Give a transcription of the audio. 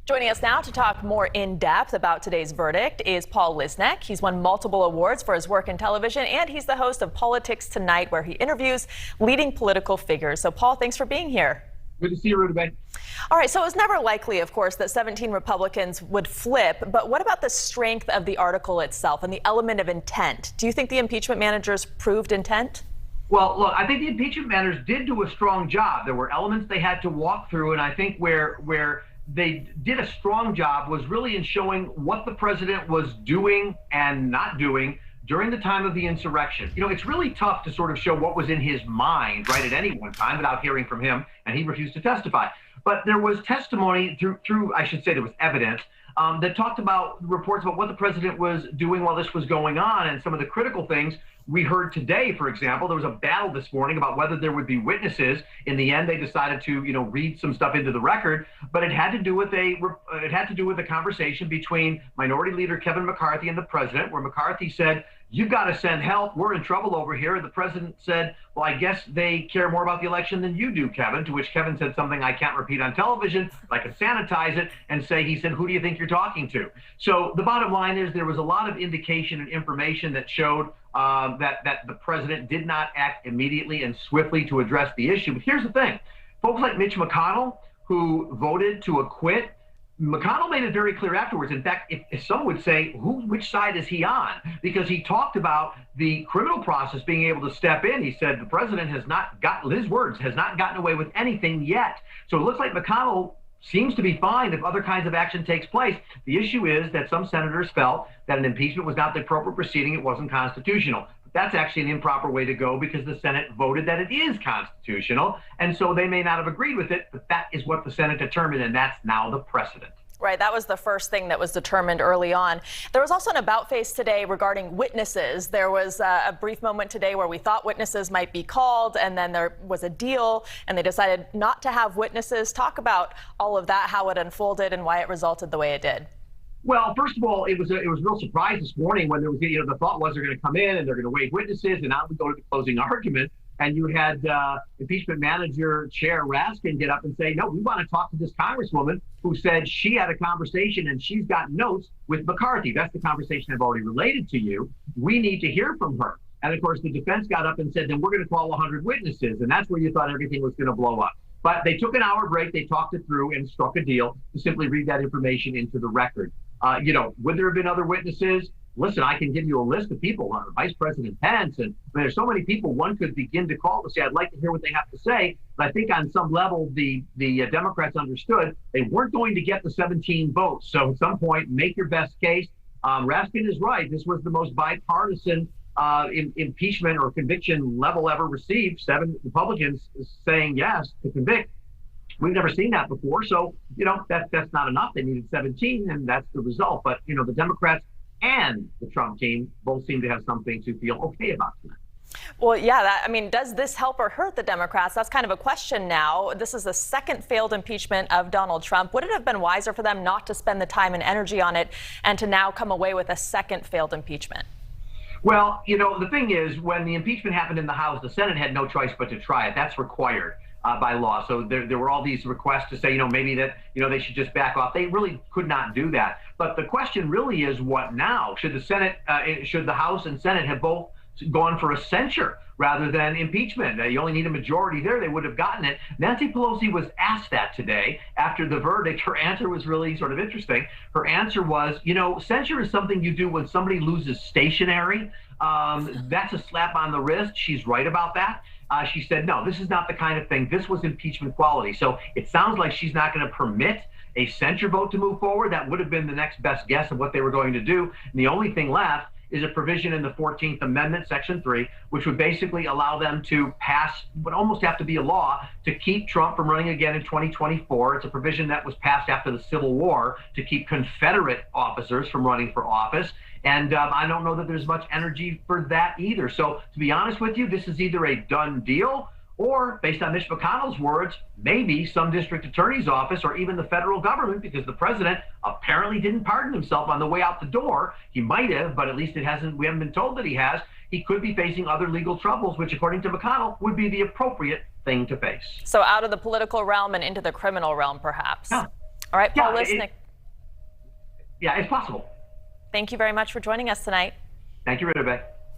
Joining us now to talk more in depth about today's verdict is Paul Lisnek. He's won multiple awards for his work in television, and he's the host of Politics Tonight, where he interviews leading political figures. So, Paul, thanks for being here. Good to see you, Ruta. All right, so it was never likely, of course, that 17 Republicans would flip. But what about the strength of the article itself and the element of intent? Do you think the impeachment managers proved intent? Well, look, I think the impeachment managers did do a strong job. There were elements they had to walk through, and I think where they did a strong job was really in showing what the president was doing and not doing during the time of the insurrection. You know, it's really tough to sort of show what was in his mind, right, at any one time without hearing from him, and he refused to testify. But there was testimony through I should say there was evidence that talked about reports about what the president was doing while this was going on, and some of the critical things we heard today. For example, there was a battle this morning about whether there would be witnesses. In the end, they decided to, read some stuff into the record, but it had to do with a conversation between Minority Leader Kevin McCarthy and the president, where McCarthy said, "You've got to send help. We're in trouble over here." The president said, "Well, I guess they care more about the election than you do, Kevin," to which Kevin said something I can't repeat on television, but I can sanitize it and say, he said, "Who do you think you're talking to?" So the bottom line is there was a lot of indication and information that showed that the president did not act immediately and swiftly to address the issue. But here's the thing. Folks like Mitch McConnell, who voted to acquit, McConnell made it very clear afterwards. In fact, if some would say, which side is he on? Because he talked about the criminal process being able to step in. He said the president has not gotten away with anything yet. So it looks like McConnell seems to be fine if other kinds of action takes place. The issue is that some senators felt that an impeachment was not the appropriate proceeding. It wasn't constitutional. But that's actually an improper way to go because the Senate voted that it is constitutional. And so they may not have agreed with it, but that is what the Senate determined, and that's now the precedent. Right, that was the first thing that was determined early on. There was also an about face today regarding witnesses. There was a brief moment today where we thought witnesses might be called, and then there was a deal, and they decided not to have witnesses. Talk about all of that, how it unfolded, and why it resulted the way it did. Well, first of all, it was a real surprise this morning when there was, the thought was they're going to come in and they're going to waive witnesses, and now we go to the closing argument. And you had impeachment manager Chair Raskin get up and say, "No, we want to talk to this congresswoman who said she had a conversation and she's got notes with McCarthy. That's the conversation I've already related to you. We need to hear from her." And of course, the defense got up and said, "Then we're going to call 100 witnesses." And that's where you thought everything was going to blow up. But they took an hour break. They talked it through and struck a deal to simply read that information into the record. Would there have been other witnesses? Listen, I can give you a list of people, Vice President Pence, and there's so many people one could begin to call to say, "I'd like to hear what they have to say." But I think on some level, the Democrats understood they weren't going to get the 17 votes. So at some point, make your best case. Raskin is right. This was the most bipartisan impeachment or conviction level ever received. 7 Republicans saying yes to convict. We've never seen that before. So, that's not enough. They needed 17, and that's the result. But, the Democrats and the Trump team both seem to have something to feel okay about tonight. Well, yeah, does this help or hurt the Democrats? That's kind of a question now. This is the second failed impeachment of Donald Trump. Would it have been wiser for them not to spend the time and energy on it and to now come away with a second failed impeachment? Well, the thing is, when the impeachment happened in the House, the Senate had no choice but to try it. That's required by law. So there were all these requests to say, maybe that, they should just back off. They really could not do that. But the question really is, what now? Should the House and Senate have both gone for a censure rather than impeachment? You only need a majority there. They would have gotten it. Nancy Pelosi was asked that today after the verdict. Her answer was really sort of interesting. Her answer was, censure is something you do when somebody loses stationery. That's a slap on the wrist. She's right about that. She said, no, this is not the kind of thing. This was impeachment quality. So it sounds like she's not going to permit a censure vote to move forward. That would have been the next best guess of what they were going to do. And the only thing left is a provision in the 14th Amendment, Section 3, which would basically allow them to pass, would almost have to be a law, to keep Trump from running again in 2024. It's a provision that was passed after the Civil War to keep Confederate officers from running for office. And I don't know that there's much energy for that either. So to be honest with you, this is either a done deal or, based on Mitch McConnell's words, maybe some district attorney's office or even the federal government, because the president apparently didn't pardon himself on the way out the door. He might have, but at least we haven't been told that he has. He could be facing other legal troubles, which, according to McConnell, would be the appropriate thing to face. So out of the political realm and into the criminal realm, perhaps. Yeah. All right, Paul Lisnek. Yeah, it's possible. Thank you very much for joining us tonight. Thank you, Rebecca.